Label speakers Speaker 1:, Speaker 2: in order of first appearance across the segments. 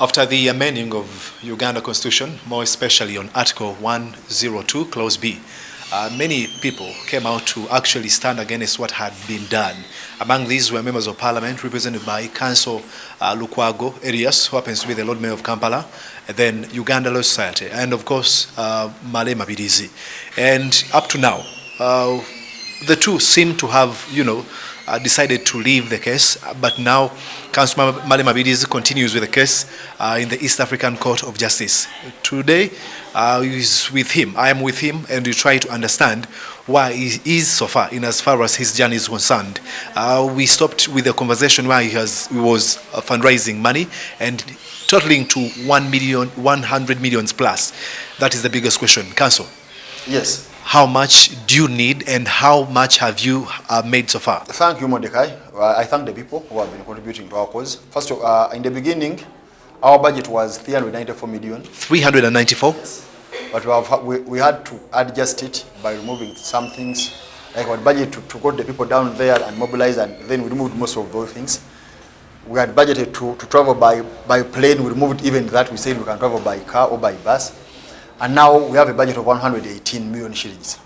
Speaker 1: After the amending of Uganda Constitution, more especially on Article 102, Clause B, many people came out to actually stand against what had been done. Among these were members of parliament represented by Council Lukwago Elias, who happens to be the Lord Mayor of Kampala, and then Uganda Law Society, and of course, Male Mabirizi. And up to now, the two seem to have, decided to leave the case, but now Councillor Male Mabirizi continues with the case in the East African Court of Justice. Today is with him. I am with him, and we try to understand why he is so far in as far as his journey is concerned. We stopped with a conversation where he was fundraising money and totaling to 100 million plus. That is the biggest question. Council.
Speaker 2: Yes.
Speaker 1: How much do you need and how much have you made so far?
Speaker 2: Thank you, Mordecai. I thank the people who have been contributing to our cause. First, in the beginning, our budget was 394 million.
Speaker 1: 394?
Speaker 2: Yes. But we had to adjust it by removing some things. Like our budget to go the people down there and mobilize, and then we removed most of those things. We had budgeted to travel by plane. We removed even that. We said we can travel by car or by bus. And now we have a budget of 118 million shillings.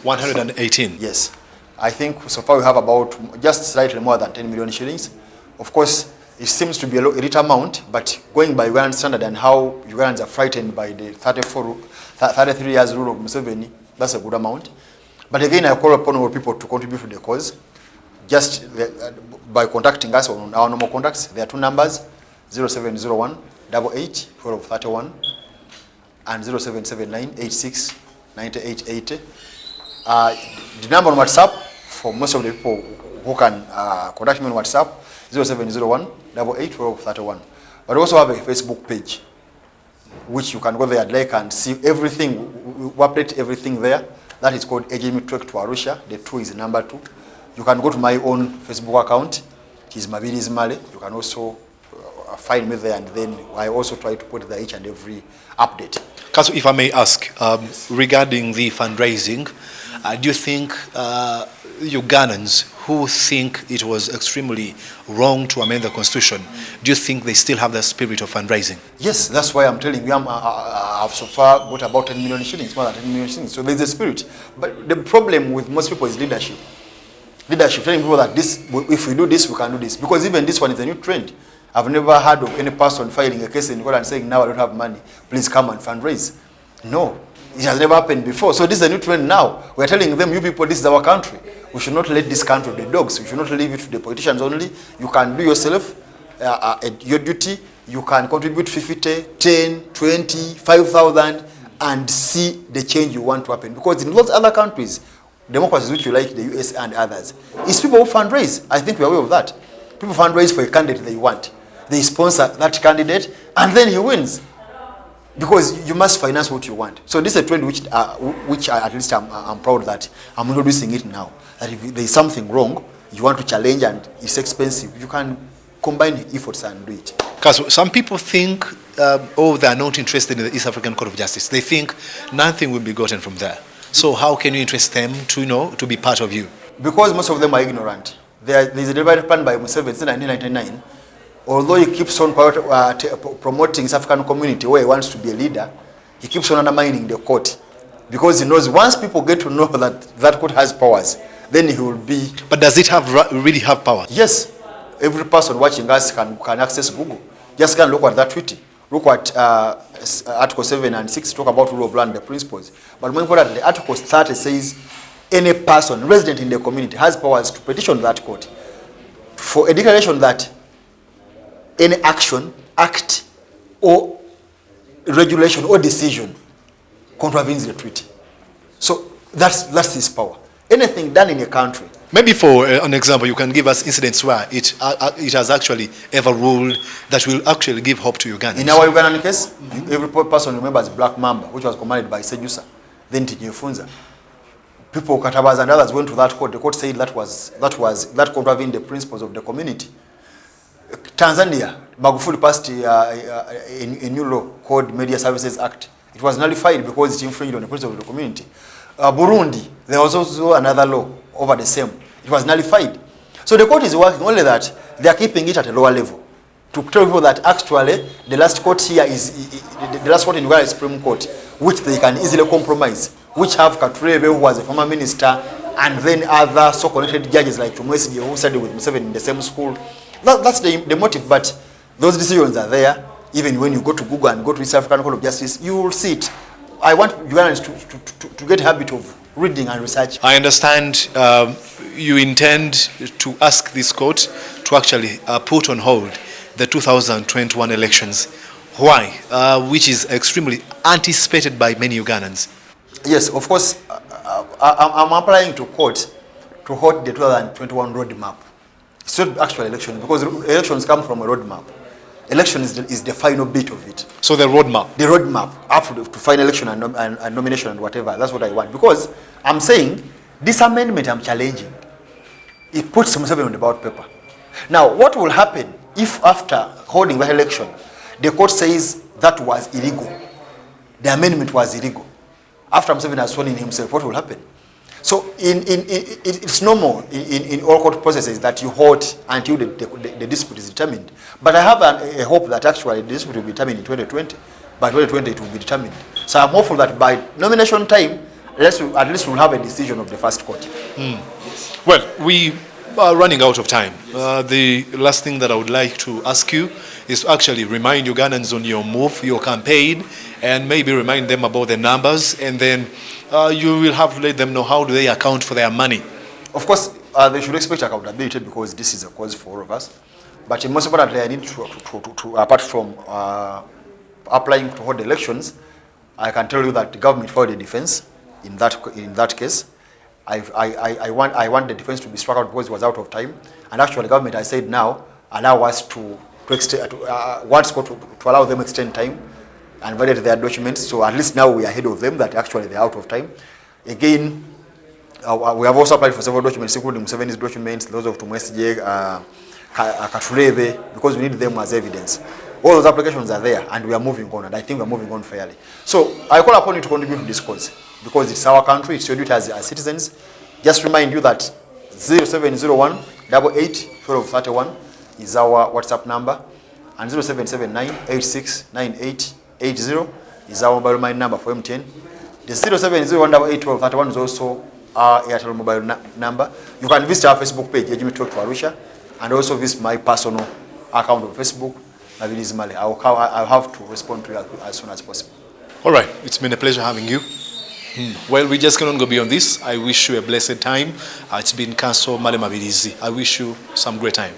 Speaker 1: 118?
Speaker 2: Yes. I think so far we have about just slightly more than 10 million shillings. Of course, it seems to be a little amount, but going by Ugandan standard and how Ugandans are frightened by the 33 years rule of Museveni, that's a good amount. But again, I call upon all people to contribute to the cause, just by contacting us on our normal contacts. There are two numbers, 0701 88 1231 and 0779 86 9880. The number on WhatsApp for most of the people who can contact me on WhatsApp, 0701 88 1231. But we also have a Facebook page, which you can go there and like and see everything. We update everything there. That is called AJM Trek to Arusha. The 2 is number 2. You can go to my own Facebook account. It is Mabirizi Male. You can also find me there, and then I also try to put there each and every update.
Speaker 1: Council, if I may ask, regarding the fundraising, do you think Ugandans who think it was extremely wrong to amend the constitution, do you think they still have the spirit of fundraising?
Speaker 2: Yes, that's why I'm telling you, I've so far got about 10 million shillings, more than 10 million shillings. So there's a spirit. But the problem with most people is leadership. Leadership, telling people that this, if we do this, we can do this. Because even this one is a new trend. I've never heard of any person filing a case in court and saying, now I don't have money, please come and fundraise. No, it has never happened before. So this is a new trend now. We're telling them, you people, this is our country. We should not let this country to the dogs. We should not leave it to the politicians only. You can do yourself your duty. You can contribute 50, 10, 20, 5,000 and see the change you want to happen. Because in those other countries, democracies which you like, the US and others, it's people who fundraise. I think we're aware of that. People fundraise for a candidate they want. They sponsor that candidate, and then he wins. Because you must finance what you want. So this is a trend which at least I'm proud that I'm introducing it now. That if there is something wrong, you want to challenge and it's expensive, you can combine efforts and do it.
Speaker 1: Because some people think, they are not interested in the East African Court of Justice. They think nothing will be gotten from there. So how can you interest them to be part of you?
Speaker 2: Because most of them are ignorant. There is a deliberate plan by Museveni in 1999. Although he keeps on promoting South African community where he wants to be a leader, he keeps on undermining the court. Because he knows once people get to know that that court has powers, then he will be...
Speaker 1: But does it really have power?
Speaker 2: Yes. Every person watching us can access Google. Just can look at that tweet. Look at Article 7 and 6 talk about rule of law and the principles. But more importantly, Article 30 says any person resident in the community has powers to petition that court for a declaration that any action, act, or regulation or decision contravenes the treaty. So that's his power. Anything done in a country.
Speaker 1: Maybe for an example, you can give us incidents where it has actually ever ruled that will actually give hope to Ugandans.
Speaker 2: In our Ugandan case, every person remembers Black Mamba, which was commanded by Sejusa, then Tinyefunza. People, Katabas and others went to that court. The court said that contravened the principles of the community. Tanzania, Magufuli passed a new law called Media Services Act. It was nullified because it infringed on the principles of the community. Burundi, there was also another law over the same. It was nullified. So the court is working only that they are keeping it at a lower level. to tell people that actually the last court here is the last court in Uganda is Supreme Court, which they can easily compromise, which have Katurebe, who was a former minister, and then other so-connected judges like Chumwesige, who studied with Museveni in the same school. That's the motive, but those decisions are there. Even when you go to Google and go to East African Court of Justice, you will see it. I want Ugandans to get a habit of reading and research.
Speaker 1: I understand you intend to ask this court to actually put on hold the 2021 elections. Why? Which is extremely anticipated by many Ugandans.
Speaker 2: Yes, of course, I'm applying to court to hold the 2021 roadmap. It's not actual election, because elections come from a roadmap. Election is the final bit of it.
Speaker 1: So the roadmap.
Speaker 2: The roadmap up to final election and nomination and whatever. That's what I want. Because I'm saying this amendment I'm challenging, it puts Museveni on the ballot paper. Now, what will happen if after holding the election, the court says that was illegal, the amendment was illegal? After Museveni has sworn in himself, what will happen? So it's normal in all court processes that you hold until the dispute is determined. But I have a hope that actually the dispute will be determined in 2020. By 2020 it will be determined. So I'm hopeful that by nomination time, at least we'll have a decision of the first court.
Speaker 1: Well, we are running out of time. The last thing that I would like to ask you is to actually remind Ugandans on your move, your campaign, and maybe remind them about the numbers, and then you will have to let them know how do they account for their money.
Speaker 2: Of course, they should expect accountability, because this is a cause for all of us. But most importantly, I need to apart from applying to hold elections, I can tell you that the government filed a defense in that case. I want the defense to be struck out because it was out of time. And actually, the government, I said now, allow us to allow them extend time and validate their documents. So at least now we are ahead of them, that actually they're out of time. Again, we have also applied for several documents, including Museveni's documents, those of Chumwesige, Katurebe, because we need them as evidence. All those applications are there, and we are moving on, and I think we are moving on fairly. So I call upon you to contribute to this cause, because it's our country, it's your duty as citizens. Just remind you that 0701 88 1231 is our WhatsApp number, and 0779 869880 is our mobile line number for MTN. The 0701 88 1231 is also our Airtel mobile number. You can visit our Facebook page, Ejimi Talk to Arusha, and also visit my personal account on Facebook, Nabilis Male. I'll have to respond to you as soon as possible.
Speaker 1: All right, it's been a pleasure having you. Well, we just cannot go beyond this. I wish you a blessed time. It's been Council Male Mabilizi. I wish you some great time.